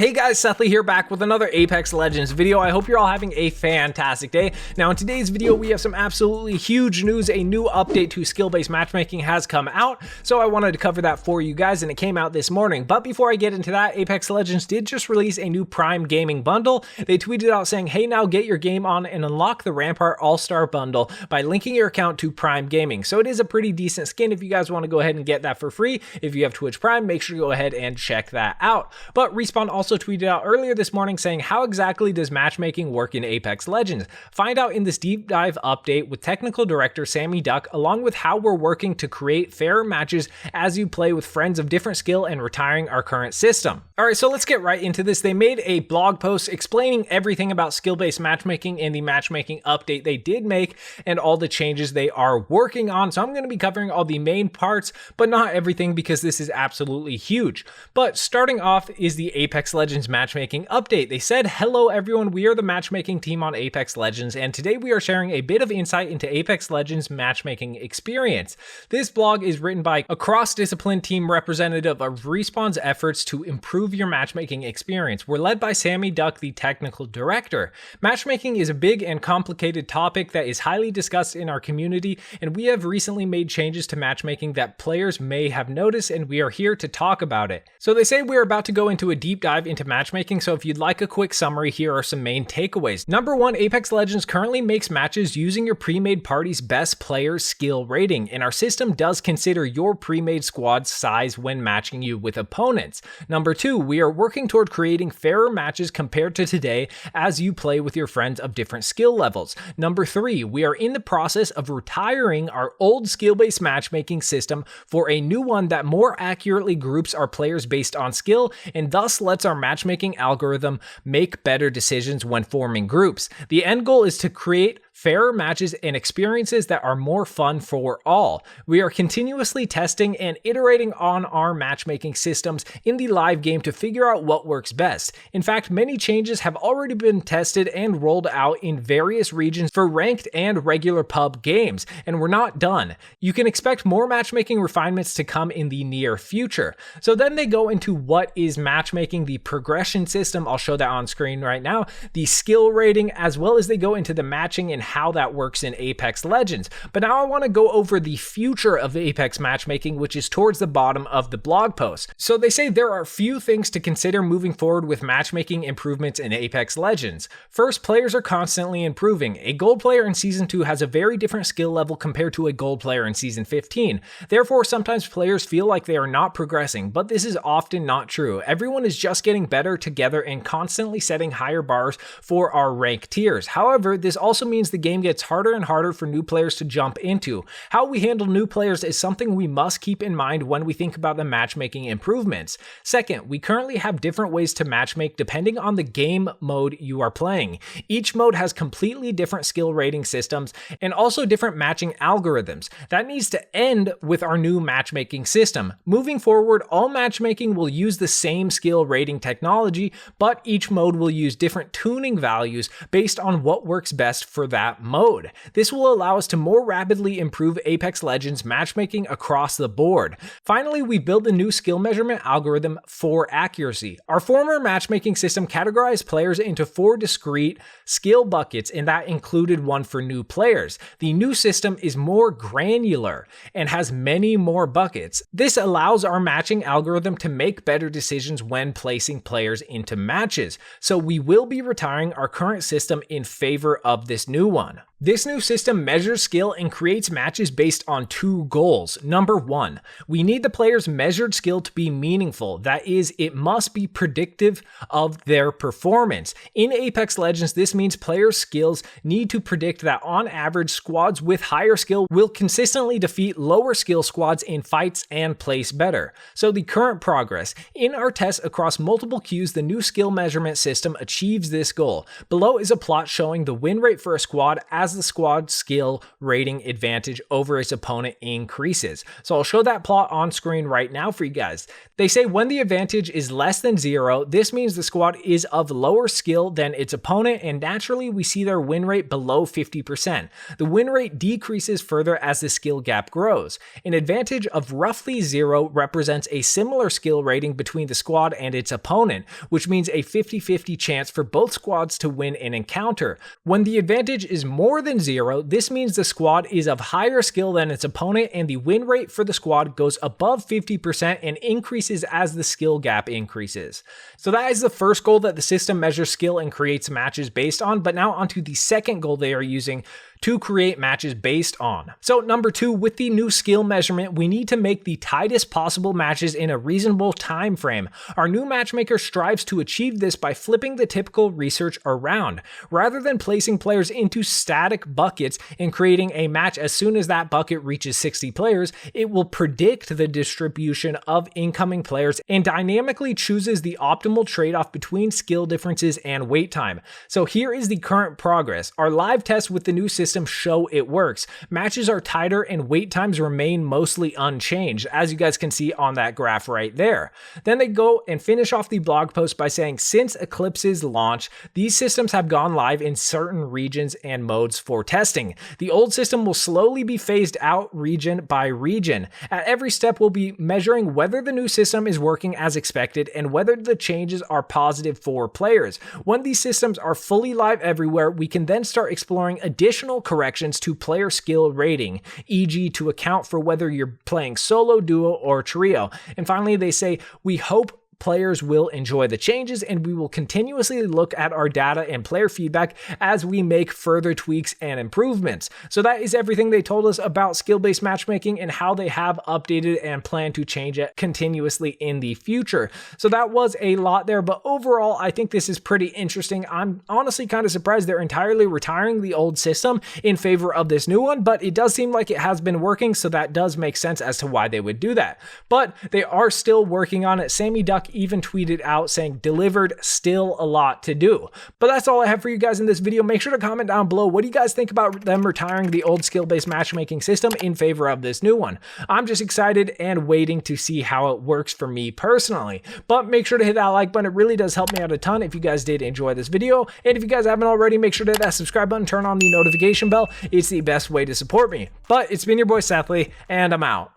Hey guys, Seth Lee here, back with another Apex Legends video. I hope you're all having a fantastic day. Now in today's video, we have some absolutely huge news. A new update to skill-based matchmaking has come out, so I wanted to cover that for you guys, and it came out this morning. But before I get into that, Apex Legends did just release a new Prime Gaming bundle. They tweeted out saying, hey, now get your game on and unlock the Rampart All-Star bundle by linking your account to Prime Gaming. So it is a pretty decent skin if you guys want to go ahead and get that for free. If you have Twitch Prime, make sure to go ahead and check that out. But Respawn also tweeted out earlier this morning saying, how exactly does matchmaking work in Apex Legends? Find out in this deep dive update with technical director Sammy Duck, along with how we're working to create fairer matches as you play with friends of different skill and retiring our current system. Alright, so let's get right into this. They made a blog post explaining everything about skill-based matchmaking and the matchmaking update they did make and all the changes they are working on. So I'm going to be covering all the main parts, but not everything, because this is absolutely huge. But starting off is the Apex Legends matchmaking update. They said, hello everyone, we are the matchmaking team on Apex Legends, and today we are sharing a bit of insight into Apex Legends matchmaking experience. This blog is written by a cross-discipline team representative of Respawn's efforts to improve your matchmaking experience. We're led by Sammy Duck, the technical director. Matchmaking is a big and complicated topic that is highly discussed in our community, and we have recently made changes to matchmaking that players may have noticed, and we are here to talk about it. So they say we're about to go into a deep dive into matchmaking, so if you'd like a quick summary, here are some main takeaways. Number one, Apex Legends currently makes matches using your pre-made party's best player's skill rating, and our system does consider your pre-made squad size when matching you with opponents. Number two, we are working toward creating fairer matches compared to today as you play with your friends of different skill levels. Number three, we are in the process of retiring our old skill-based matchmaking system for a new one that more accurately groups our players based on skill and thus lets our matchmaking algorithm make better decisions when forming groups. The end goal is to create fairer matches and experiences that are more fun for all. We are continuously testing and iterating on our matchmaking systems in the live game to figure out what works best. In fact, many changes have already been tested and rolled out in various regions for ranked and regular pub games, and we're not done. You can expect more matchmaking refinements to come in the near future. So then they go into what is matchmaking, the progression system, I'll show that on screen right now, the skill rating, as well as they go into the matching and how that works in Apex Legends. But now I want to go over the future of Apex matchmaking, which is towards the bottom of the blog post. So they say there are few things to consider moving forward with matchmaking improvements in Apex Legends. First, players are constantly improving. A gold player in Season 2 has a very different skill level compared to a gold player in Season 15. Therefore, sometimes players feel like they are not progressing, but this is often not true. Everyone is just getting better together and constantly setting higher bars for our rank tiers. However, this also means the game gets harder and harder for new players to jump into. How we handle new players is something we must keep in mind when we think about the matchmaking improvements. Second, we currently have different ways to matchmake depending on the game mode you are playing. Each mode has completely different skill rating systems and also different matching algorithms. That needs to end with our new matchmaking system. Moving forward, all matchmaking will use the same skill rating technology, but each mode will use different tuning values based on what works best for that mode. This will allow us to more rapidly improve Apex Legends matchmaking across the board. Finally, we built a new skill measurement algorithm for accuracy. Our former matchmaking system categorized players into 4 discrete skill buckets, and that included one for new players. The new system is more granular and has many more buckets. This allows our matching algorithm to make better decisions when placing players into matches. So we will be retiring our current system in favor of this new one. This new system measures skill and creates matches based on 2 goals. Number 1, we need the player's measured skill to be meaningful. That is, it must be predictive of their performance. In Apex Legends, this means players' skills need to predict that on average, squads with higher skill will consistently defeat lower skill squads in fights and place better. So the current progress. In our tests across multiple queues, the new skill measurement system achieves this goal. Below is a plot showing the win rate for a squad as as the squad skill rating advantage over its opponent increases. So I'll show that plot on screen right now for you guys. They say when the advantage is less than 0, this means the squad is of lower skill than its opponent, and naturally we see their win rate below 50%. The win rate decreases further as the skill gap grows. An advantage of roughly 0 represents a similar skill rating between the squad and its opponent, which means a 50-50 chance for both squads to win an encounter. When the advantage is more than 0, this means the squad is of higher skill than its opponent, and the win rate for the squad goes above 50% and increases as the skill gap increases. So that is the first goal that the system measures skill and creates matches based on, but now onto the second goal they are using to create matches based on. So number 2, with the new skill measurement, we need to make the tightest possible matches in a reasonable time frame. Our new matchmaker strives to achieve this by flipping the typical research around. Rather than placing players into static buckets and creating a match as soon as that bucket reaches 60 players, it will predict the distribution of incoming players and dynamically chooses the optimal trade-off between skill differences and wait time. So here is the current progress. Our live tests with the new system show it works. Matches are tighter and wait times remain mostly unchanged, as you guys can see on that graph right there. Then they go and finish off the blog post by saying, since Eclipse's launch, these systems have gone live in certain regions and modes for testing. The old system will slowly be phased out region by region. At every step, we'll be measuring whether the new system is working as expected and whether the changes are positive for players. When these systems are fully live everywhere, we can then start exploring additional corrections to player skill rating, e.g. to account for whether you're playing solo, duo, or trio. And finally, they say, we hope players will enjoy the changes, and we will continuously look at our data and player feedback as we make further tweaks and improvements. So that is everything they told us about skill-based matchmaking and how they have updated and plan to change it continuously in the future. So that was a lot there, but overall, I think this is pretty interesting. I'm honestly kind of surprised they're entirely retiring the old system in favor of this new one, but it does seem like it has been working, so that does make sense as to why they would do that. But they are still working on it. Sammy Duck even tweeted out saying, delivered, still a lot to do. But that's all I have for you guys in this video. Make sure to comment down below, what do you guys think about them retiring the old skill-based matchmaking system in favor of this new one? I'm just excited and waiting to see how it works for me personally. But make sure to hit that like button. It really does help me out a ton if you guys did enjoy this video. And if you guys haven't already, make sure to hit that subscribe button, turn on the notification bell. It's the best way to support me. But it's been your boy Sethley, and I'm out.